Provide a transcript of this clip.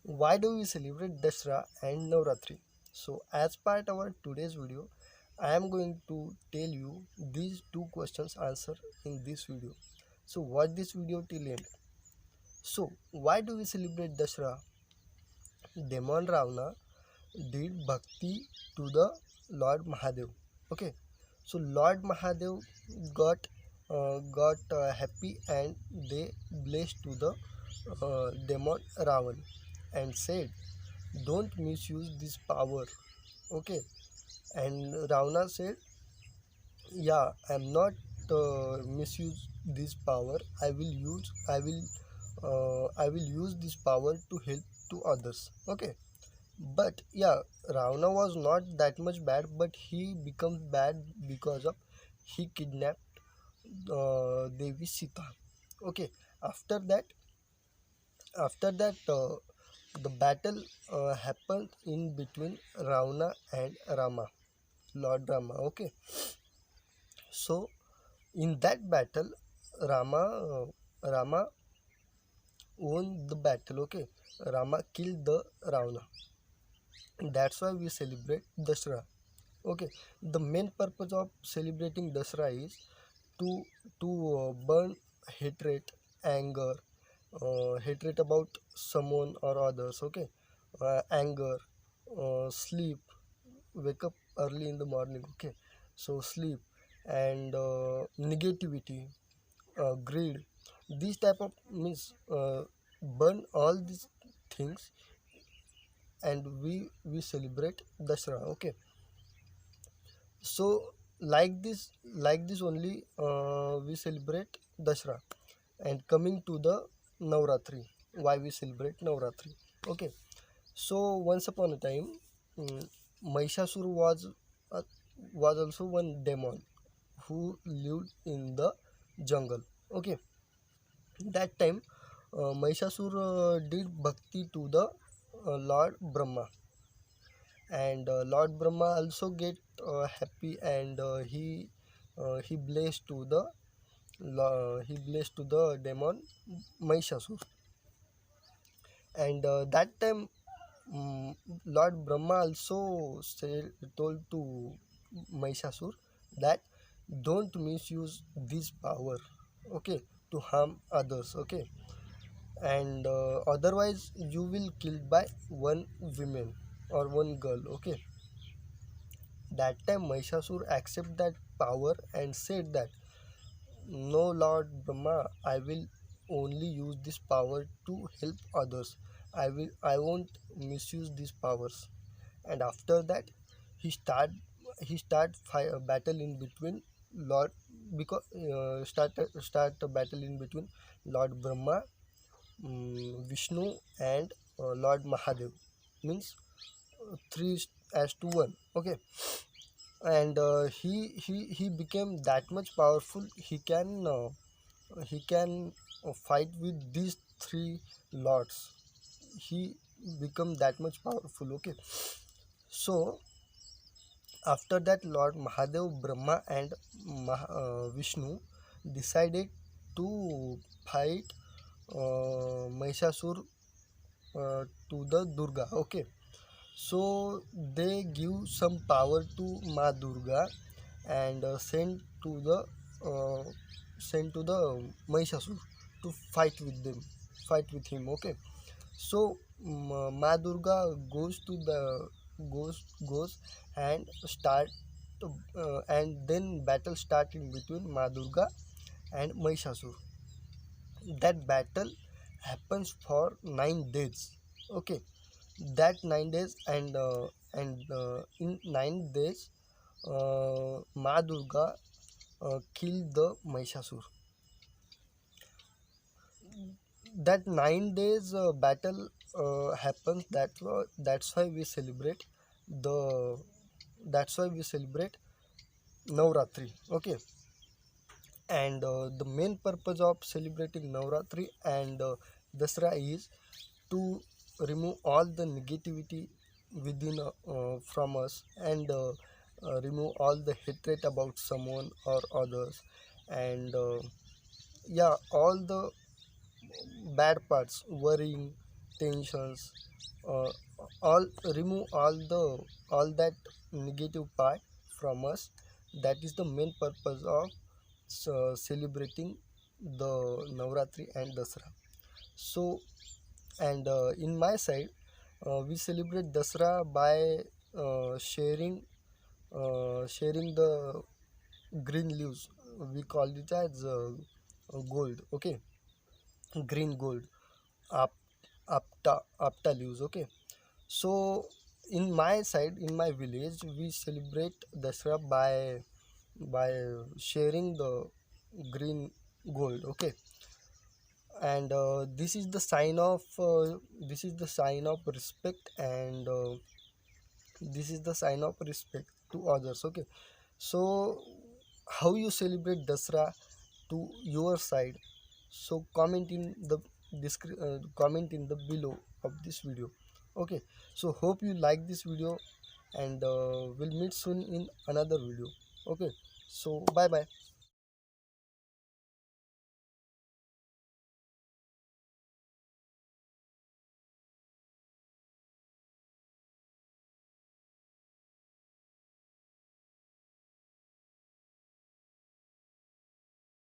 Why do we celebrate Dasra and Navratri? So, as part of our today's video, I am going to tell you these two questions answer in this video. So, watch this video till end. So, why do we celebrate Dasra? Demon Ravana did bhakti to the Lord Mahadev. Okay, so Lord Mahadev got happy and they blessed to the demon Ravan and said, "Don't misuse this power." Okay, and Ravana said, "Yeah, I'm not misuse this power. I will use this power to help to others." Okay, but yeah, Ravana was not that much bad, but he becomes bad because of he kidnapped Devi Sita. Okay, after that, after that, the battle happened in between Ravana and Rama, Lord Rama. Okay, so in that battle, Rama won the battle. Okay, Rama killed the Ravana. That's why we celebrate Dasra. Okay, the main purpose of celebrating Dasra is to burn hatred, anger, hatred about someone or others. Okay, anger, sleep, wake up early in the morning. Okay, so sleep and negativity, greed. These type of means burn all these things, and we celebrate Dasra. Okay, so like this only we celebrate Dasra. And coming to the Navratri, why we celebrate Navratri? Okay, so once upon a time, mm, Mahishasur uh, was also one demon who lived in the jungle. Okay, that time Mahishasur did bhakti to the Lord Brahma, and Lord Brahma also get happy, and he blessed to the he blessed to the demon Mahishasur. And that time, mm, Lord Brahma also told to Mahishasur that don't misuse this power, okay, to harm others. Okay, and otherwise you will killed by one woman or one girl. Okay, that time Mahishasur accept that power and said that, "No, Lord Brahma, I will only use this power to help others. I won't misuse these powers." And after that, he start a battle in between Lord, because start a battle in between Lord Brahma, Vishnu, and Lord Mahadev. Means three as to one. Okay, and he became that much powerful. He can fight with these three lords. He become that much powerful. Okay, so after that, Lord Mahadev, Brahma, and Vishnu decided to fight Mahishasur to the Durga. Okay, so they give some power to Ma Durga and uh, sent to the Mahishasur to fight with him. Okay, so Ma Durga goes and and then battle start in between Ma Durga and Mahishasur. That battle happens for 9 days. Okay, that 9 days, and in 9 days, Ma Durga killed the Mahishasur. That 9 days battle happens. That's why we celebrate the that's why we celebrate Navratri. Okay, and the main purpose of celebrating Navratri and Dasra is to remove all the negativity within from us, and remove all the hatred about someone or others, and yeah, all the bad parts, worrying, tensions, uh, all remove all that negative part from us. That is the main purpose of celebrating the Navratri and Dasra. So, and in my side, we celebrate Dasra by sharing the green leaves. We call it as gold. Okay, green gold, up apta leaves. Okay, so in my side, in my village, we celebrate Dasra by sharing the green gold. Okay, and this is the sign of respect, and this is the sign of respect to others. Okay, so how you celebrate Dasra to your side? So comment in the below of this video. Okay, so hope you like this video, and we'll meet soon in another video. Okay, so bye bye.